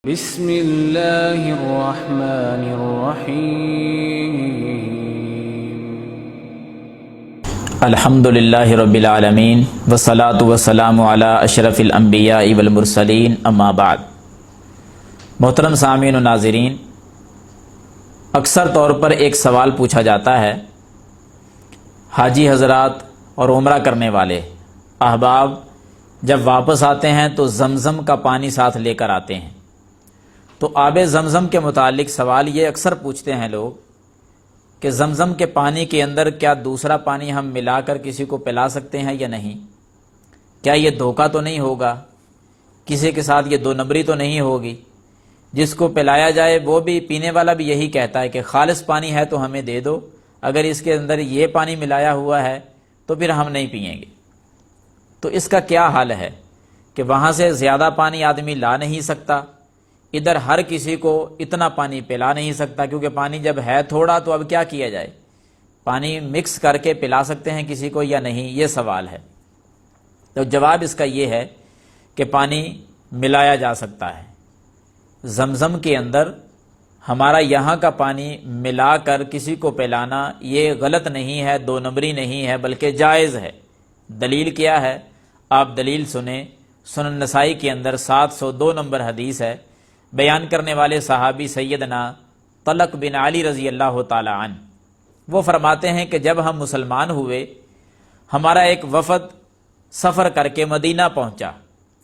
بسم اللہ الرحمن الرحیم الحمد للہ رب العالمین والصلاة والسلام علی اشرف الانبیاء والمرسلین اما بعد۔ محترم سامعین و ناظرین، اکثر طور پر ایک سوال پوچھا جاتا ہے، حاجی حضرات اور عمرہ کرنے والے احباب جب واپس آتے ہیں تو زمزم کا پانی ساتھ لے کر آتے ہیں، تو آب زمزم کے متعلق سوال یہ اکثر پوچھتے ہیں لوگ کہ زمزم کے پانی کے اندر کیا دوسرا پانی ہم ملا کر کسی کو پلا سکتے ہیں یا نہیں؟ کیا یہ دھوکہ تو نہیں ہوگا؟ کسی کے ساتھ یہ دو نمبری تو نہیں ہوگی؟ جس کو پلایا جائے وہ بھی، پینے والا بھی یہی کہتا ہے کہ خالص پانی ہے تو ہمیں دے دو، اگر اس کے اندر یہ پانی ملایا ہوا ہے تو پھر ہم نہیں پئیں گے۔ تو اس کا کیا حل ہے کہ وہاں سے زیادہ پانی آدمی لا نہیں سکتا، ادھر ہر کسی کو اتنا پانی پلا نہیں سکتا، کیونکہ پانی جب ہے تھوڑا تو اب کیا کیا جائے؟ پانی مکس کر کے پلا سکتے ہیں کسی کو یا نہیں؟ یہ سوال ہے۔ تو جواب اس کا یہ ہے کہ پانی ملایا جا سکتا ہے۔ زمزم کے اندر ہمارا یہاں کا پانی ملا کر کسی کو پلانا یہ غلط نہیں ہے، دو نمبری نہیں ہے، بلکہ جائز ہے۔ دلیل کیا ہے؟ آپ دلیل سنیں۔ سنن نسائی کے اندر 702 نمبر حدیث ہے، بیان کرنے والے صحابی سیدنا طلق بن علی رضی اللہ تعالی عنہ، وہ فرماتے ہیں کہ جب ہم مسلمان ہوئے، ہمارا ایک وفد سفر کر کے مدینہ پہنچا،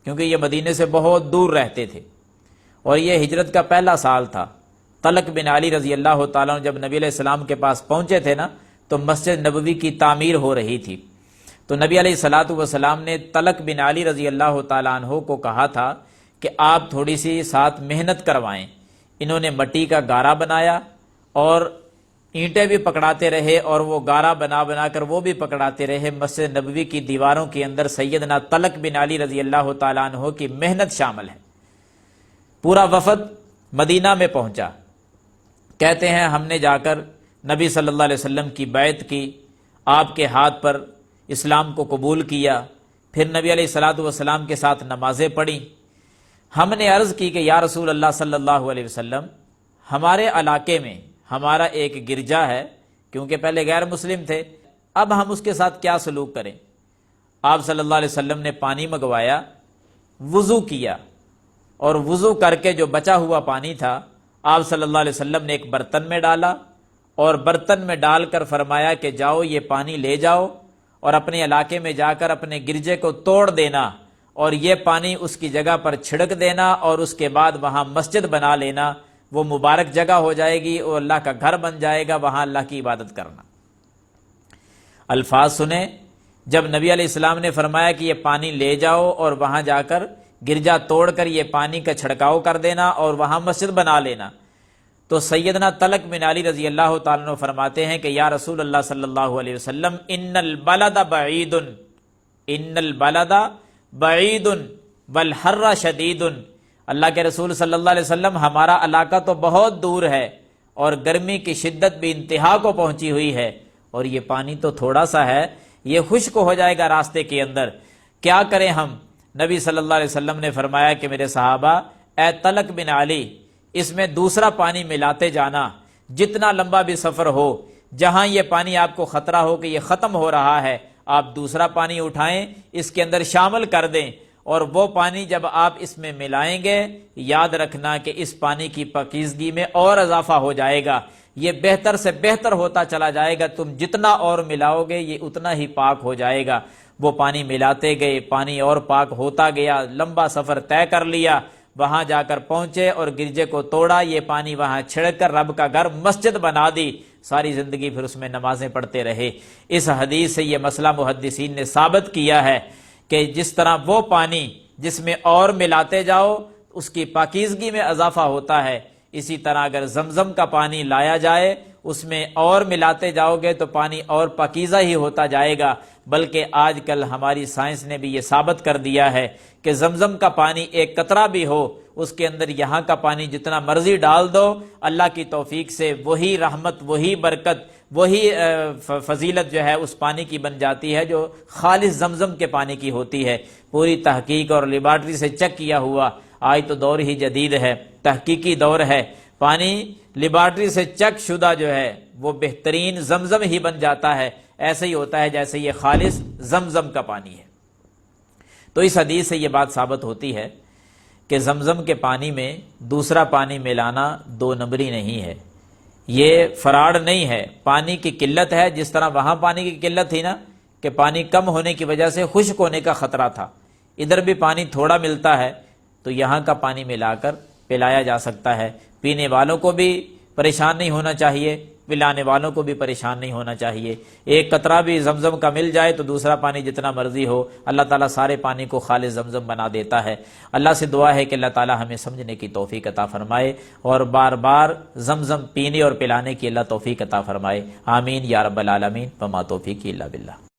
کیونکہ یہ مدینے سے بہت دور رہتے تھے اور یہ ہجرت کا پہلا سال تھا۔ طلق بن علی رضی اللہ تعالیٰ عنہ جب نبی علیہ السلام کے پاس پہنچے تھے نا، تو مسجد نبوی کی تعمیر ہو رہی تھی، تو نبی علیہ السلام نے طلق بن علی رضی اللہ تعالیٰ عنہ کو کہا تھا کہ آپ تھوڑی سی ساتھ محنت کروائیں۔ انہوں نے مٹی کا گارا بنایا اور اینٹیں بھی پکڑاتے رہے، اور وہ گارا بنا کر وہ بھی پکڑاتے رہے۔ مسجد نبوی کی دیواروں کے اندر سیدنا طلق بن علی رضی اللہ تعالیٰ عنہ کی محنت شامل ہے۔ پورا وفد مدینہ میں پہنچا، کہتے ہیں ہم نے جا کر نبی صلی اللہ علیہ وسلم کی بیعت کی، آپ کے ہاتھ پر اسلام کو قبول کیا، پھر نبی علیہ السلام کے ساتھ نمازیں پڑھیں۔ ہم نے عرض کی کہ یا رسول اللہ صلی اللہ علیہ وسلم، ہمارے علاقے میں ہمارا ایک گرجا ہے، کیونکہ پہلے غیر مسلم تھے، اب ہم اس کے ساتھ کیا سلوک کریں؟ آپ صلی اللہ علیہ وسلم نے پانی منگوایا، وضو کیا، اور وضو کر کے جو بچا ہوا پانی تھا آپ صلی اللہ علیہ وسلم نے ایک برتن میں ڈالا، اور برتن میں ڈال کر فرمایا کہ جاؤ یہ پانی لے جاؤ اور اپنے علاقے میں جا کر اپنے گرجے کو توڑ دینا، اور یہ پانی اس کی جگہ پر چھڑک دینا، اور اس کے بعد وہاں مسجد بنا لینا، وہ مبارک جگہ ہو جائے گی اور اللہ کا گھر بن جائے گا، وہاں اللہ کی عبادت کرنا۔ الفاظ سنیں، جب نبی علیہ السلام نے فرمایا کہ یہ پانی لے جاؤ اور وہاں جا کر گرجا توڑ کر یہ پانی کا چھڑکاؤ کر دینا اور وہاں مسجد بنا لینا، تو سیدنا طلق بن علی رضی اللہ تعالیٰ عنہ فرماتے ہیں کہ یا رسول اللہ صلی اللہ علیہ وسلم، ان البلد بعید، ان البلد بعید والحر شدید، اللہ کے رسول صلی اللہ علیہ وسلم، ہمارا علاقہ تو بہت دور ہے اور گرمی کی شدت بھی انتہا کو پہنچی ہوئی ہے، اور یہ پانی تو تھوڑا سا ہے، یہ خشک ہو جائے گا راستے کے اندر، کیا کریں ہم؟ نبی صلی اللہ علیہ وسلم نے فرمایا کہ میرے صحابہ، اے طلق بن علی، اس میں دوسرا پانی ملاتے جانا، جتنا لمبا بھی سفر ہو، جہاں یہ پانی آپ کو خطرہ ہو کہ یہ ختم ہو رہا ہے، آپ دوسرا پانی اٹھائیں، اس کے اندر شامل کر دیں، اور وہ پانی جب آپ اس میں ملائیں گے، یاد رکھنا کہ اس پانی کی پاکیزگی میں اور اضافہ ہو جائے گا، یہ بہتر سے بہتر ہوتا چلا جائے گا، تم جتنا اور ملاؤ گے یہ اتنا ہی پاک ہو جائے گا۔ وہ پانی ملاتے گئے، پانی اور پاک ہوتا گیا، لمبا سفر طے کر لیا، وہاں جا کر پہنچے اور گرجے کو توڑا، یہ پانی وہاں چھڑک کر رب کا گھر مسجد بنا دی، ساری زندگی پھر اس میں نمازیں پڑھتے رہے۔ اس حدیث سے یہ مسئلہ محدثین نے ثابت کیا ہے کہ جس طرح وہ پانی جس میں اور ملاتے جاؤ اس کی پاکیزگی میں اضافہ ہوتا ہے، اسی طرح اگر زمزم کا پانی لایا جائے، اس میں اور ملاتے جاؤ گے تو پانی اور پاکیزہ ہی ہوتا جائے گا۔ بلکہ آج کل ہماری سائنس نے بھی یہ ثابت کر دیا ہے کہ زمزم کا پانی ایک قطرہ بھی ہو، اس کے اندر یہاں کا پانی جتنا مرضی ڈال دو، اللہ کی توفیق سے وہی رحمت، وہی برکت، وہی فضیلت جو ہے اس پانی کی بن جاتی ہے جو خالص زمزم کے پانی کی ہوتی ہے۔ پوری تحقیق اور لیبارٹری سے چیک کیا ہوا آج تو دور ہی جدید ہے، تحقیقی دور ہے، پانی لیبارٹری سے چیک شدہ جو ہے وہ بہترین زمزم ہی بن جاتا ہے، ایسے ہی ہوتا ہے جیسے یہ خالص زمزم کا پانی ہے۔ تو اس حدیث سے یہ بات ثابت ہوتی ہے کہ زمزم کے پانی میں دوسرا پانی ملانا دو نمبری نہیں ہے، یہ فراڈ نہیں ہے، پانی کی قلت ہے۔ جس طرح وہاں پانی کی قلت تھی نا کہ پانی کم ہونے کی وجہ سے خشک ہونے کا خطرہ تھا، ادھر بھی پانی تھوڑا ملتا ہے تو یہاں کا پانی ملا کر پلایا جا سکتا ہے۔ پینے والوں کو بھی پریشان نہیں ہونا چاہیے، پلانے والوں کو بھی پریشان نہیں ہونا چاہیے۔ ایک قطرہ بھی زمزم کا مل جائے تو دوسرا پانی جتنا مرضی ہو، اللہ تعالیٰ سارے پانی کو خالص زمزم بنا دیتا ہے۔ اللہ سے دعا ہے کہ اللہ تعالیٰ ہمیں سمجھنے کی توفیق عطا فرمائے اور بار بار زمزم پینے اور پلانے کی اللہ توفیق عطا فرمائے، آمین یا رب العالمین، وما توفیقی الا باللہ۔